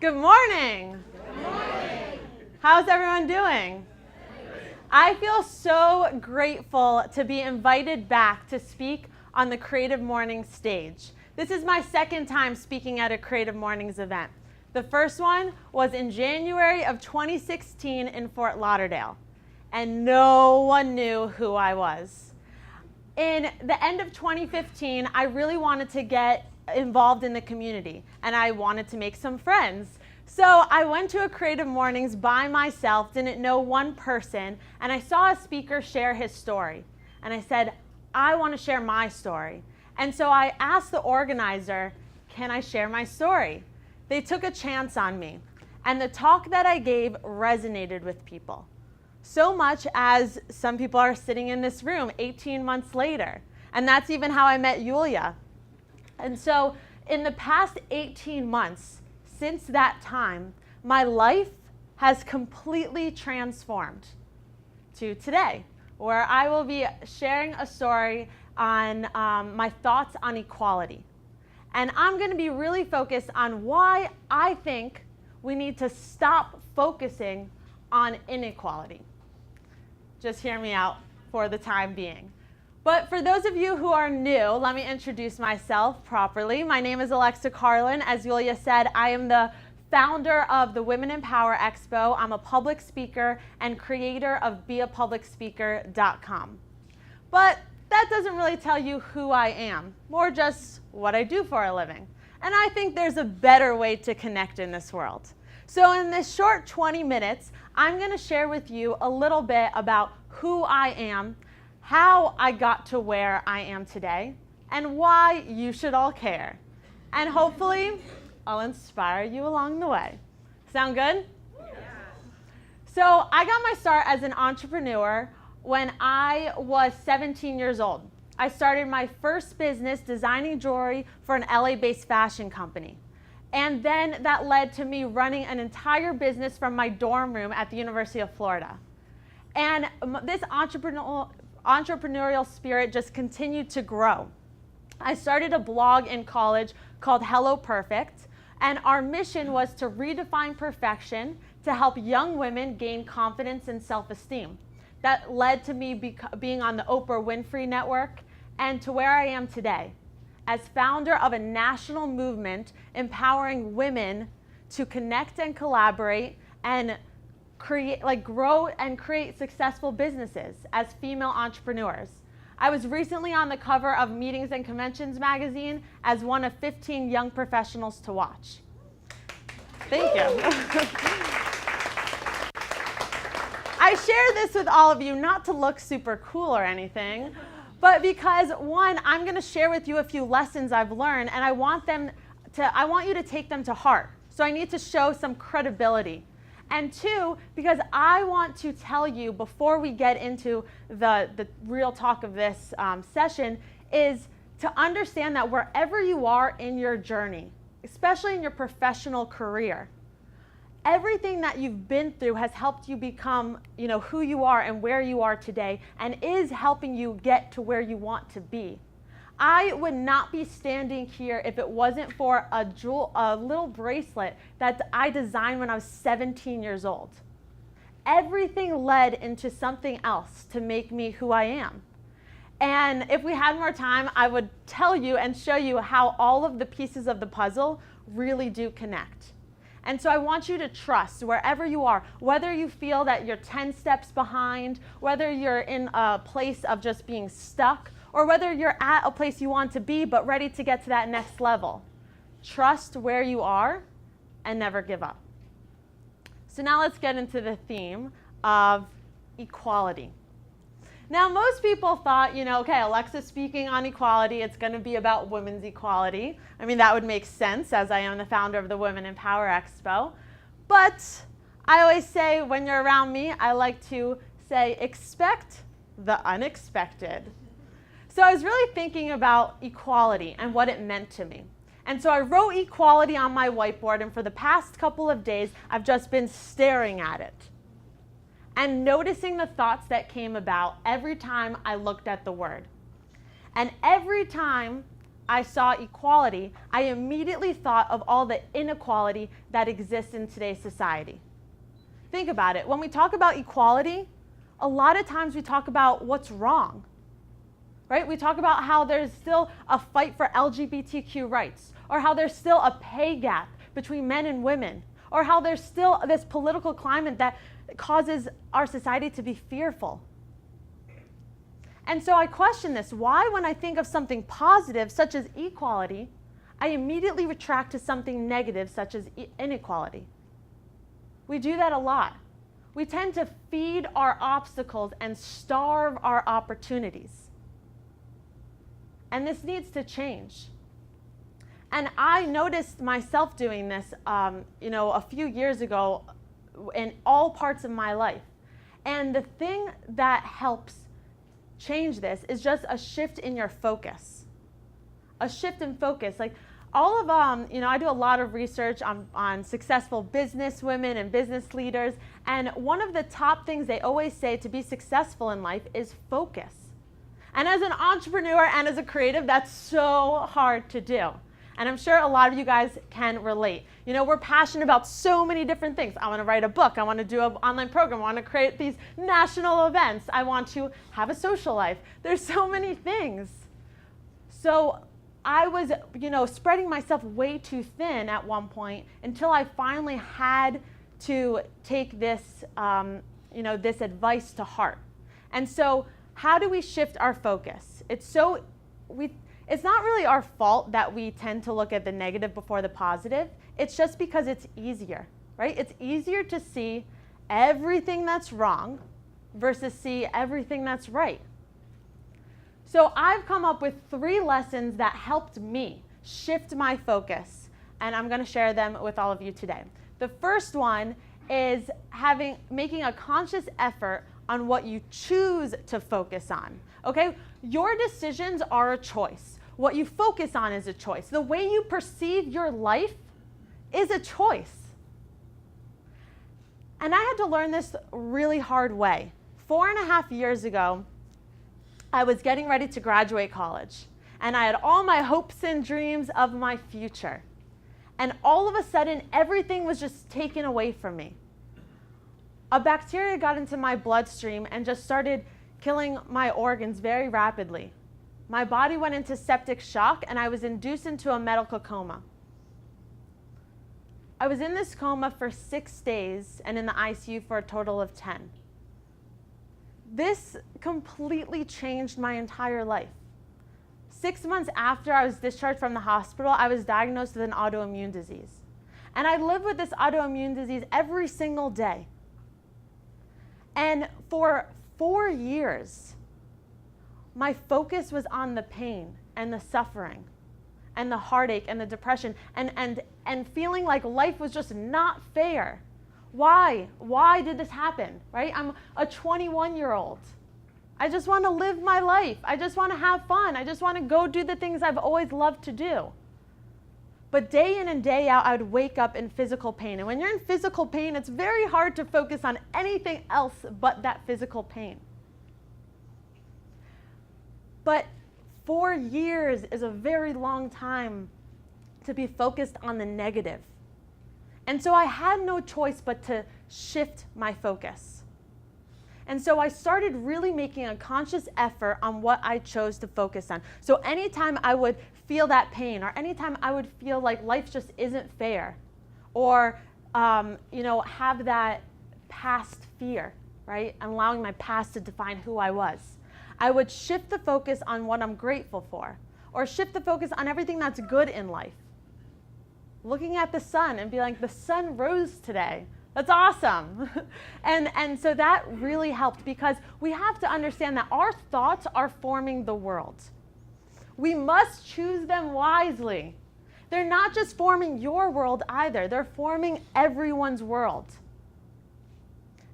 Good morning. Good morning. How's everyone doing? I feel so grateful to be invited back to speak on the Creative Mornings stage. This is my second time speaking at a Creative Mornings event. The first one was in January of 2016 in Fort Lauderdale, and no one knew who I was. In the end of 2015, I really wanted to get involved in the community, and I wanted to make some friends. So I went to a Creative Mornings by myself, didn't know one person, and I saw a speaker share his story. And I said, I want to share my story. And so I asked the organizer, can I share my story? They took a chance on me. And the talk that I gave resonated with people. So much as some people are sitting in this room 18 months later. And that's even how I met Yulia. And so in the past 18 months, since that time, my life has completely transformed to today, where I will be sharing a story on my thoughts on equality. And I'm going to be really focused on why I think we need to stop focusing on inequality. Just hear me out for the time being. But for those of you who are new, let me introduce myself properly. My name is Alexa Carlin. As Yulia said, I am the founder of the Women in Power Expo. I'm a public speaker and creator of beapublicspeaker.com. But that doesn't really tell you who I am, more just what I do for a living. And I think there's a better way to connect in this world. So in this short 20 minutes, I'm going to share with you a little bit about who I am, how I got to where I am today, and why you should all care. And hopefully, I'll inspire you along the way. Sound good? Yeah. So I got my start as an entrepreneur when I was 17 years old. I started my first business designing jewelry for an LA-based fashion company. And then that led to me running an entire business from my dorm room at the University of Florida. And this entrepreneurial spirit just continued to grow. I started a blog in college called Hello Perfect, and our mission was to redefine perfection to help young women gain confidence and self-esteem. That led to me being on the Oprah Winfrey Network and to where I am today, as founder of a national movement empowering women to connect and collaborate and grow and create successful businesses as female entrepreneurs. I was recently on the cover of Meetings and Conventions magazine as one of 15 young professionals to watch. Thank you. I share this with all of you not to look super cool or anything, but because one, I'm going to share with you a few lessons I've learned, and I want you to take them to heart. So I need to show some credibility. And two, because I want to tell you before we get into the real talk of this session, is to understand that wherever you are in your journey, especially in your professional career, everything that you've been through has helped you become, who you are and where you are today, and is helping you get to where you want to be. I would not be standing here if it wasn't for a little bracelet that I designed when I was 17 years old. Everything led into something else to make me who I am. And if we had more time, I would tell you and show you how all of the pieces of the puzzle really do connect. And so I want you to trust wherever you are, whether you feel that you're 10 steps behind, whether you're in a place of just being stuck, or whether you're at a place you want to be but ready to get to that next level. Trust where you are and never give up. So now let's get into the theme of equality. Now most people thought, okay, Alexa's speaking on equality, it's going to be about women's equality. I mean, that would make sense as I am the founder of the Women in Power Expo. But I always say when you're around me, I like to say, expect the unexpected. So I was really thinking about equality and what it meant to me. And so I wrote equality on my whiteboard, and for the past couple of days, I've just been staring at it and noticing the thoughts that came about every time I looked at the word. And every time I saw equality, I immediately thought of all the inequality that exists in today's society. Think about it. When we talk about equality, a lot of times we talk about what's wrong, right? We talk about how there's still a fight for LGBTQ rights, or how there's still a pay gap between men and women, or how there's still this political climate that causes our society to be fearful. And so I question this. Why, when I think of something positive, such as equality, I immediately retract to something negative, such as inequality? We do that a lot. We tend to feed our obstacles and starve our opportunities. And this needs to change. And I noticed myself doing this, a few years ago in all parts of my life. And the thing that helps change this is just a shift in your focus. A shift in focus. Like all of, I do a lot of research on successful business women and business leaders. And one of the top things they always say to be successful in life is focus. And as an entrepreneur and as a creative, that's so hard to do. And I'm sure a lot of you guys can relate. You know, we're passionate about so many different things. I want to write a book. I want to do an online program. I want to create these national events. I want to have a social life. There's so many things. So I was, spreading myself way too thin at one point until I finally had to take this, this advice to heart. And so how do we shift our focus? It's not really our fault that we tend to look at the negative before the positive. It's just because it's easier, right? It's easier to see everything that's wrong versus see everything that's right. So I've come up with 3 lessons that helped me shift my focus, and I'm going to share them with all of you today. The first one is making a conscious effort on what you choose to focus on. Okay? Your decisions are a choice. What you focus on is a choice. The way you perceive your life is a choice. And I had to learn this really hard way. 4.5 years ago, I was getting ready to graduate college, and I had all my hopes and dreams of my future. And all of a sudden, everything was just taken away from me. A bacteria got into my bloodstream and just started killing my organs very rapidly. My body went into septic shock, and I was induced into a medical coma. I was in this coma for 6 days and in the ICU for a total of 10. This completely changed my entire life. 6 months after I was discharged from the hospital, I was diagnosed with an autoimmune disease. And I lived with this autoimmune disease every single day. And for 4 years, my focus was on the pain and the suffering and the heartache and the depression and feeling like life was just not fair. Why? Why did this happen, right? I'm a 21-year-old. I just want to live my life. I just want to have fun. I just want to go do the things I've always loved to do. But day in and day out, I would wake up in physical pain. And when you're in physical pain, it's very hard to focus on anything else but that physical pain. But 4 years is a very long time to be focused on the negative. And so I had no choice but to shift my focus. And so I started really making a conscious effort on what I chose to focus on. So anytime I would feel that pain, or anytime I would feel like life just isn't fair, or have that past fear, right? And allowing my past to define who I was, I would shift the focus on what I'm grateful for, or shift the focus on everything that's good in life. Looking at the sun and be like, the sun rose today. That's awesome. and so that really helped, because we have to understand that our thoughts are forming the world. We must choose them wisely. They're not just forming your world either. They're forming everyone's world.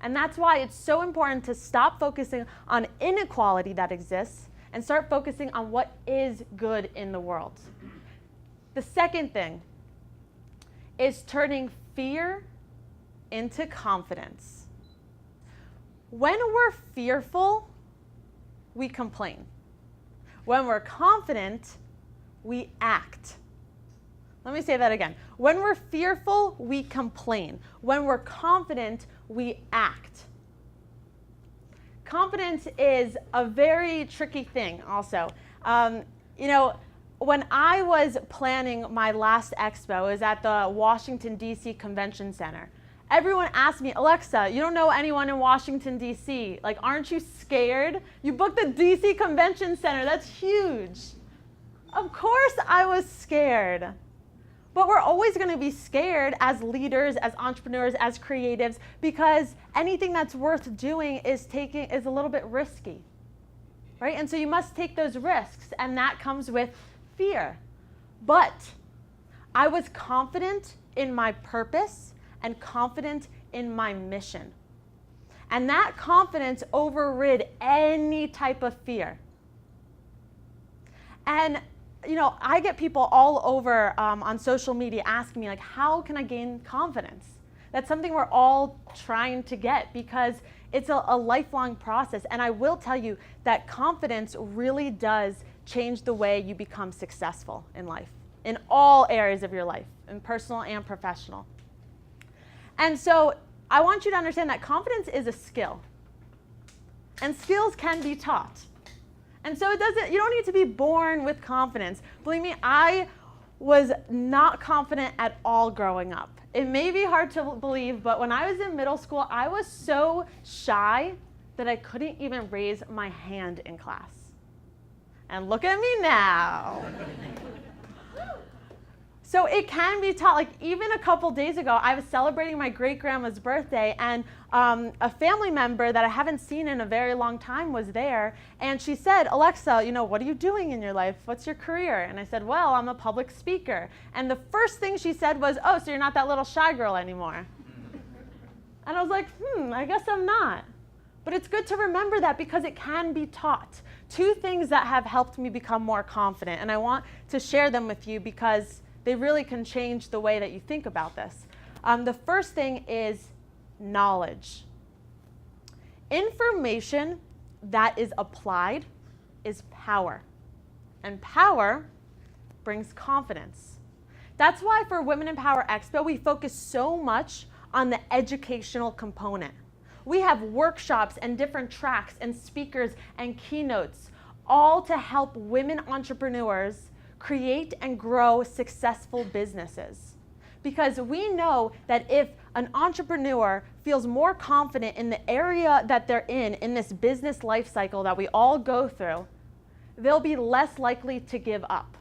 And that's why it's so important to stop focusing on inequality that exists and start focusing on what is good in the world. The second thing is turning fear into confidence. When we're fearful, we complain. When we're confident, we act. Let me say that again. When we're fearful, we complain. When we're confident, we act. Confidence is a very tricky thing also. When I was planning my last expo, it was at the Washington, D.C. Convention Center. Everyone asked me, Alexa, you don't know anyone in Washington, D.C. Like, aren't you scared? You booked the D.C. Convention Center. That's huge. Of course I was scared. But we're always going to be scared as leaders, as entrepreneurs, as creatives, because anything that's worth doing is a little bit risky, right? And so you must take those risks, and that comes with fear. But I was confident in my purpose and confident in my mission. And that confidence overrid any type of fear. And I get people all over on social media asking me, like, how can I gain confidence? That's something we're all trying to get because it's a lifelong process. And I will tell you that confidence really does change the way you become successful in life, in all areas of your life, in personal and professional. And so I want you to understand that confidence is a skill. And skills can be taught. And so you don't need to be born with confidence. Believe me, I was not confident at all growing up. It may be hard to believe, but when I was in middle school, I was so shy that I couldn't even raise my hand in class. And look at me now. So it can be taught. Like, even a couple days ago, I was celebrating my great-grandma's birthday, and a family member that I haven't seen in a very long time was there, and she said, Alexa, what are you doing in your life? What's your career? And I said, well, I'm a public speaker. And the first thing she said was, oh, so you're not that little shy girl anymore. And I was like, I guess I'm not. But it's good to remember that because it can be taught. Two things that have helped me become more confident, and I want to share them with you because they really can change the way that you think about this. The first thing is knowledge. Information that is applied is power. And power brings confidence. That's why for Women in Power Expo, we focus so much on the educational component. We have workshops and different tracks and speakers and keynotes, all to help women entrepreneurs create and grow successful businesses. Because we know that if an entrepreneur feels more confident in the area that they're in this business life cycle that we all go through, they'll be less likely to give up.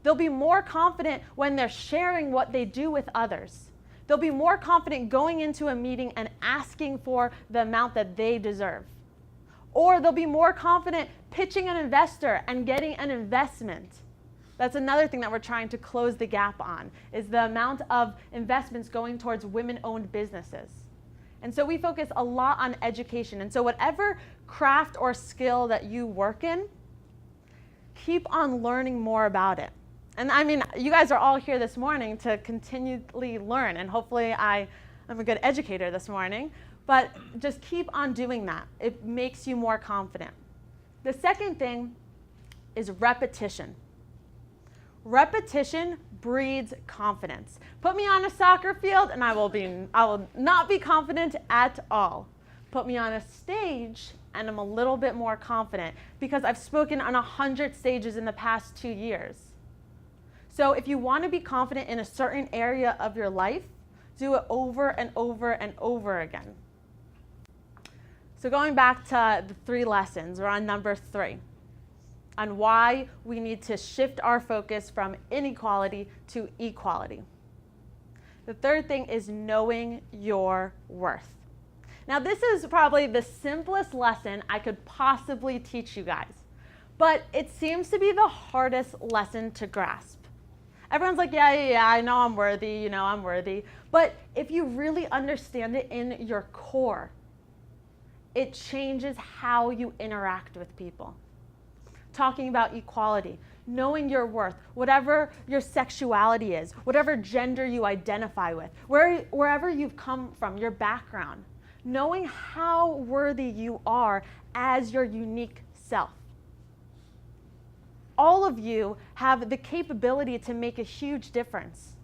They'll be more confident when they're sharing what they do with others. They'll be more confident going into a meeting and asking for the amount that they deserve. Or they'll be more confident pitching an investor and getting an investment. That's another thing that we're trying to close the gap on, is the amount of investments going towards women-owned businesses. And so we focus a lot on education. And so whatever craft or skill that you work in, keep on learning more about it. And I mean, you guys are all here this morning to continually learn, and hopefully I'm a good educator this morning, but just keep on doing that. It makes you more confident. The second thing is repetition. Repetition breeds confidence. Put me on a soccer field and I will not be confident at all. Put me on a stage and I'm a little bit more confident because I've spoken on 100 stages in the past 2 years. So if you want to be confident in a certain area of your life, do it over and over and over again. So going back to the 3 lessons, we're on number 3, on why we need to shift our focus from inequality to equality. The third thing is knowing your worth. Now this is probably the simplest lesson I could possibly teach you guys, but it seems to be the hardest lesson to grasp. Everyone's like, yeah, I know I'm worthy, I'm worthy. But if you really understand it in your core, it changes how you interact with people. Talking about equality, knowing your worth, whatever your sexuality is, whatever gender you identify with, wherever you've come from, your background, knowing how worthy you are as your unique self. all of you have the capability to make a huge difference,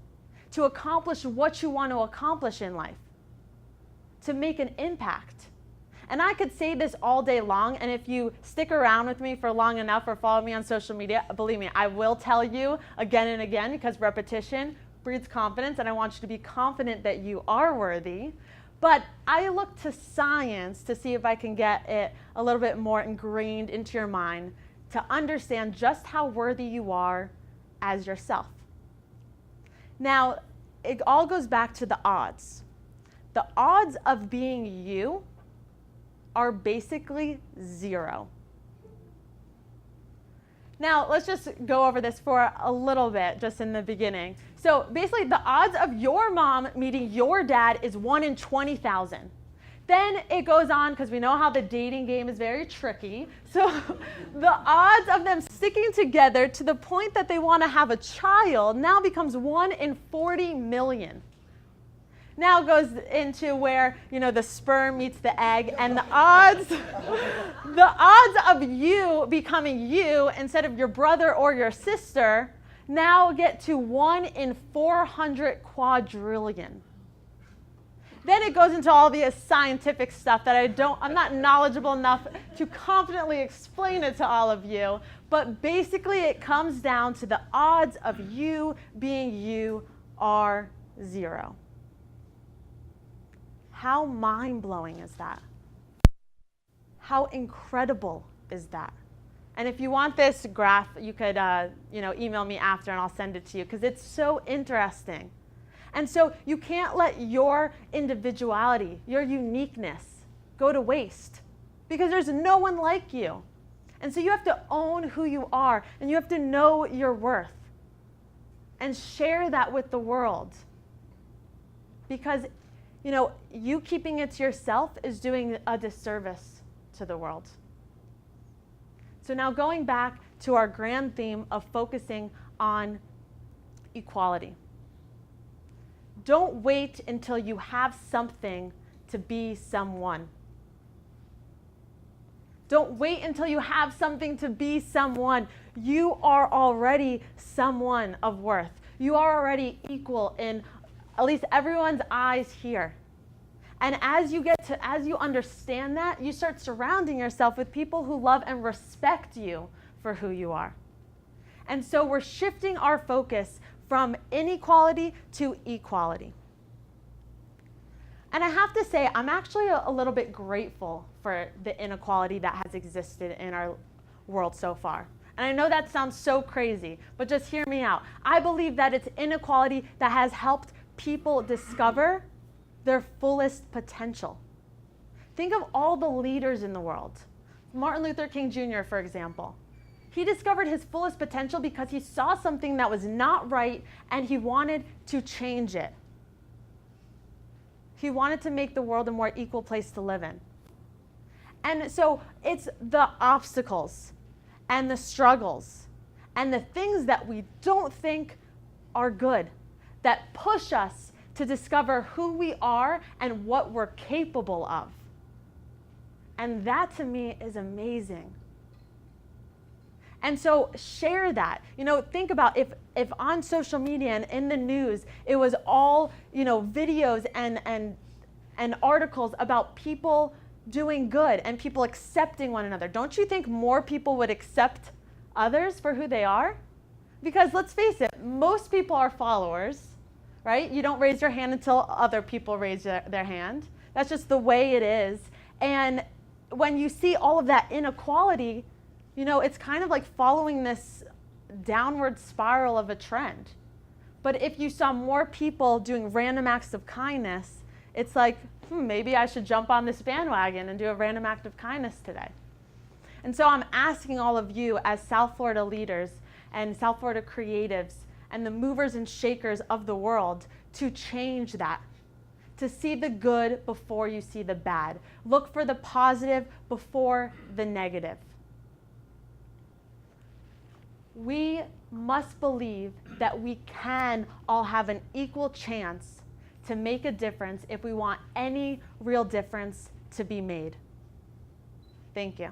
to accomplish what you want to accomplish in life, to make an impact. And I could say this all day long, and if you stick around with me for long enough or follow me on social media, believe me, I will tell you again and again, because repetition breeds confidence, and I want you to be confident that you are worthy. But I look to science to see if I can get it a little bit more ingrained into your mind to understand just how worthy you are as yourself. Now, it all goes back to the odds. The odds of being you are basically 0. Now, let's just go over this for a little bit, just in the beginning. So basically, the odds of your mom meeting your dad is 1 in 20,000. Then it goes on, because we know how the dating game is very tricky. So the odds of them sticking together to the point that they want to have a child now becomes 1 in 40 million. Now it goes into where, the sperm meets the egg, and the odds of you becoming you instead of your brother or your sister now get to 1 in 400 quadrillion. Then it goes into all the scientific stuff that I'm not knowledgeable enough to confidently explain it to all of you, but basically it comes down to the odds of you being you are 0. How mind-blowing is that? How incredible is that? And if you want this graph, you could email me after and I'll send it to you, because it's so interesting. And so you can't let your individuality, your uniqueness, go to waste, because there's no one like you. And so you have to own who you are, and you have to know your worth and share that with the world. Because you keeping it to yourself is doing a disservice to the world. So now going back to our grand theme of focusing on equality. Don't wait until you have something to be someone. Don't wait until you have something to be someone. You are already someone of worth. You are already equal in at least everyone's eyes here. And as you understand that, you start surrounding yourself with people who love and respect you for who you are. And so we're shifting our focus from inequality to equality. And I have to say, I'm actually a little bit grateful for the inequality that has existed in our world so far. And I know that sounds so crazy, but just hear me out. I believe that it's inequality that has helped people discover their fullest potential. Think of all the leaders in the world. Martin Luther King Jr., for example. He discovered his fullest potential because he saw something that was not right and he wanted to change it. He wanted to make the world a more equal place to live in. And so it's the obstacles and the struggles and the things that we don't think are good that push us to discover who we are and what we're capable of. And that to me is amazing. And so share that. Think about if on social media and in the news, it was all, videos and articles about people doing good and people accepting one another. Don't you think more people would accept others for who they are? Because let's face it, most people are followers, right? You don't raise your hand until other people raise their hand. That's just the way it is. And when you see all of that inequality, it's kind of like following this downward spiral of a trend. But if you saw more people doing random acts of kindness, it's like, maybe I should jump on this bandwagon and do a random act of kindness today. And so I'm asking all of you as South Florida leaders and South Florida creatives and the movers and shakers of the world to change that, to see the good before you see the bad. Look for the positive before the negative. We must believe that we can all have an equal chance to make a difference if we want any real difference to be made. Thank you.